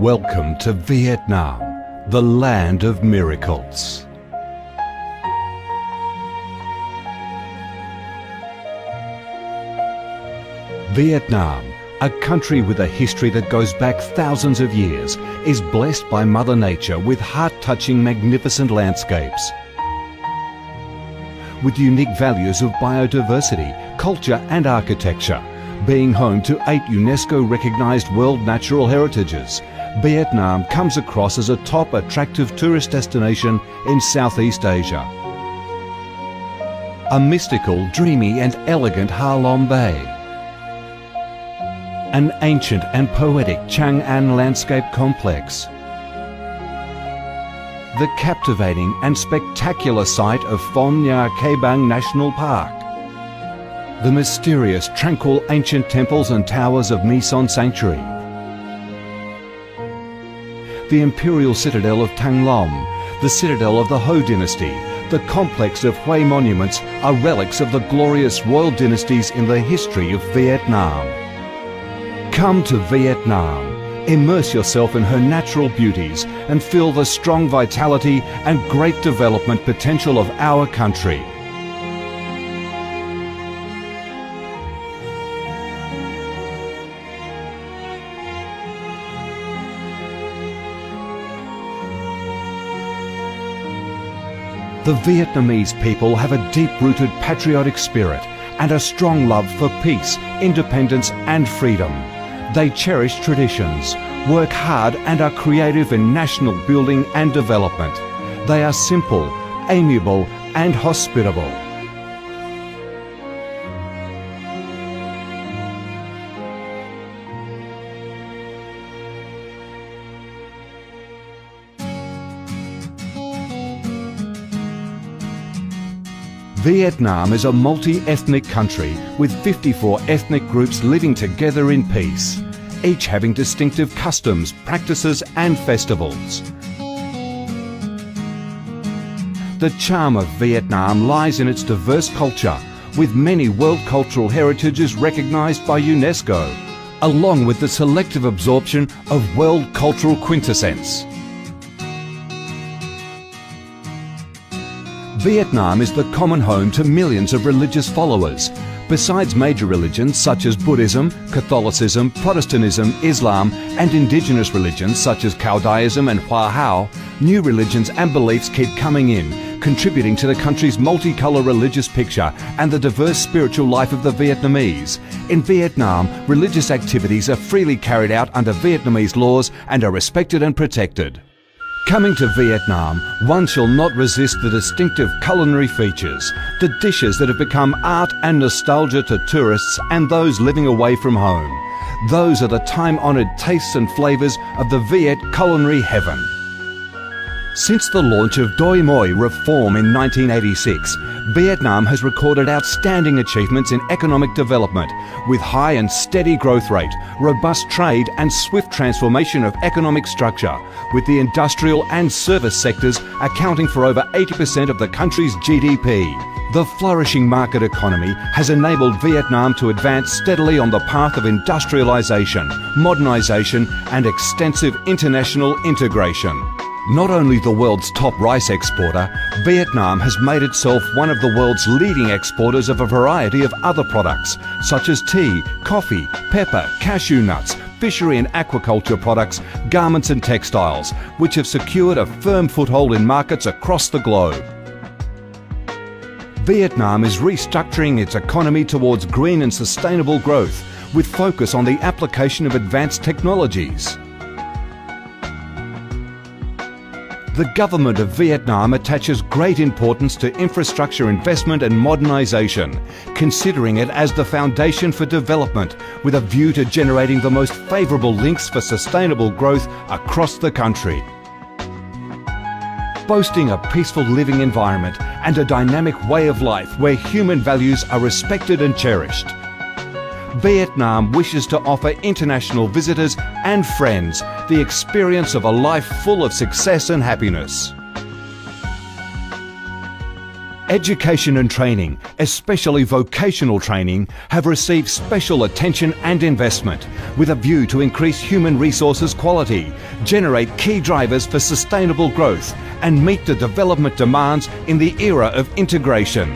Welcome to Vietnam, the land of miracles. Vietnam, a country with a history that goes back thousands of years, is blessed by Mother Nature with heart-touching, magnificent landscapes. With unique values of biodiversity, culture and architecture, being home to 8 UNESCO-recognised World Natural Heritages, Vietnam comes across as a top attractive tourist destination in Southeast Asia. A mystical, dreamy and elegant Ha Long Bay. An ancient and poetic Chang An landscape complex. The captivating and spectacular site of Phong Nha Ke Bang National Park. The mysterious, tranquil ancient temples and towers of My Son Sanctuary. The imperial citadel of Thăng Long, the citadel of the Ho dynasty, the complex of Hue monuments are relics of the glorious royal dynasties in the history of Vietnam. Come to Vietnam, immerse yourself in her natural beauties and feel the strong vitality and great development potential of our country. The Vietnamese people have a deep-rooted patriotic spirit and a strong love for peace, independence and freedom. They cherish traditions, work hard and are creative in national building and development. They are simple, amiable and hospitable. Vietnam is a multi-ethnic country with 54 ethnic groups living together in peace, each having distinctive customs, practices and festivals. The charm of Vietnam lies in its diverse culture, with many World Cultural Heritages recognised by UNESCO, along with the selective absorption of World Cultural Quintessence. Vietnam is the common home to millions of religious followers. Besides major religions such as Buddhism, Catholicism, Protestantism, Islam and indigenous religions such as Caodaism and Hoa Hao, new religions and beliefs keep coming in, contributing to the country's multicolour religious picture and the diverse spiritual life of the Vietnamese. In Vietnam, religious activities are freely carried out under Vietnamese laws and are respected and protected. Coming to Vietnam, one shall not resist the distinctive culinary features, the dishes that have become art and nostalgia to tourists and those living away from home. Those are the time-honoured tastes and flavours of the Viet culinary heaven. Since the launch of Doi Moi reform in 1986, Vietnam has recorded outstanding achievements in economic development, with high and steady growth rate, robust trade and swift transformation of economic structure, with the industrial and service sectors accounting for over 80% of the country's GDP. The flourishing market economy has enabled Vietnam to advance steadily on the path of industrialisation, modernisation and extensive international integration. Not only the world's top rice exporter, Vietnam has made itself one of the world's leading exporters of a variety of other products, such as tea, coffee, pepper, cashew nuts, fishery and aquaculture products, garments and textiles, which have secured a firm foothold in markets across the globe. Vietnam is restructuring its economy towards green and sustainable growth, with focus on the application of advanced technologies. The government of Vietnam attaches great importance to infrastructure investment and modernisation, considering it as the foundation for development, with a view to generating the most favourable links for sustainable growth across the country. Boasting a peaceful living environment and a dynamic way of life where human values are respected and cherished, Vietnam wishes to offer international visitors and friends the experience of a life full of success and happiness. Education and training, especially vocational training, have received special attention and investment with a view to increase human resources quality, generate key drivers for sustainable growth and meet the development demands in the era of integration.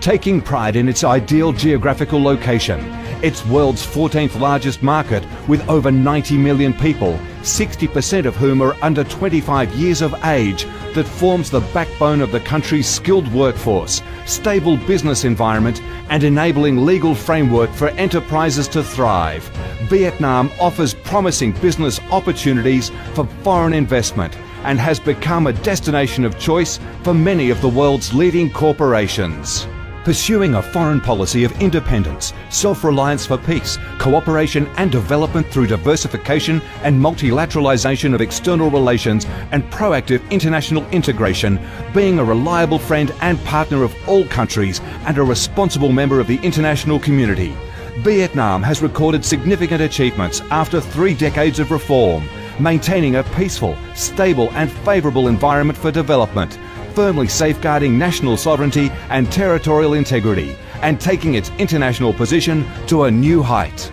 Taking pride in its ideal geographical location, its world's 14th largest market with over 90 million people, 60% of whom are under 25 years of age, that forms the backbone of the country's skilled workforce, stable business environment and enabling legal framework for enterprises to thrive. Vietnam offers promising business opportunities for foreign investment and has become a destination of choice for many of the world's leading corporations. Pursuing a foreign policy of independence, self-reliance for peace, cooperation and development through diversification and multilateralization of external relations and proactive international integration, being a reliable friend and partner of all countries and a responsible member of the international community. Vietnam has recorded significant achievements after 3 decades of reform, maintaining a peaceful, stable and favourable environment for development, firmly safeguarding national sovereignty and territorial integrity, and taking its international position to a new height.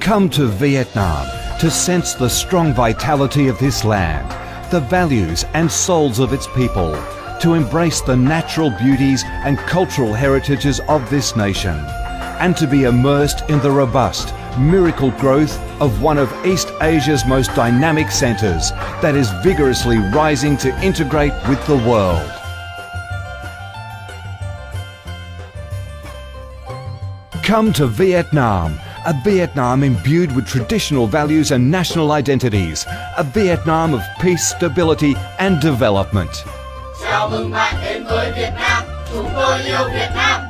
Come to Vietnam to sense the strong vitality of this land, the values and souls of its people, to embrace the natural beauties and cultural heritages of this nation, and to be immersed in the robust, miracle growth of one of East Asia's most dynamic centres that is vigorously rising to integrate with the world. Come to Vietnam, a Vietnam imbued with traditional values and national identities, a Vietnam of peace, stability and development. Chào mừng bạn đến với Việt Nam, chúng tôi yêu Việt Nam.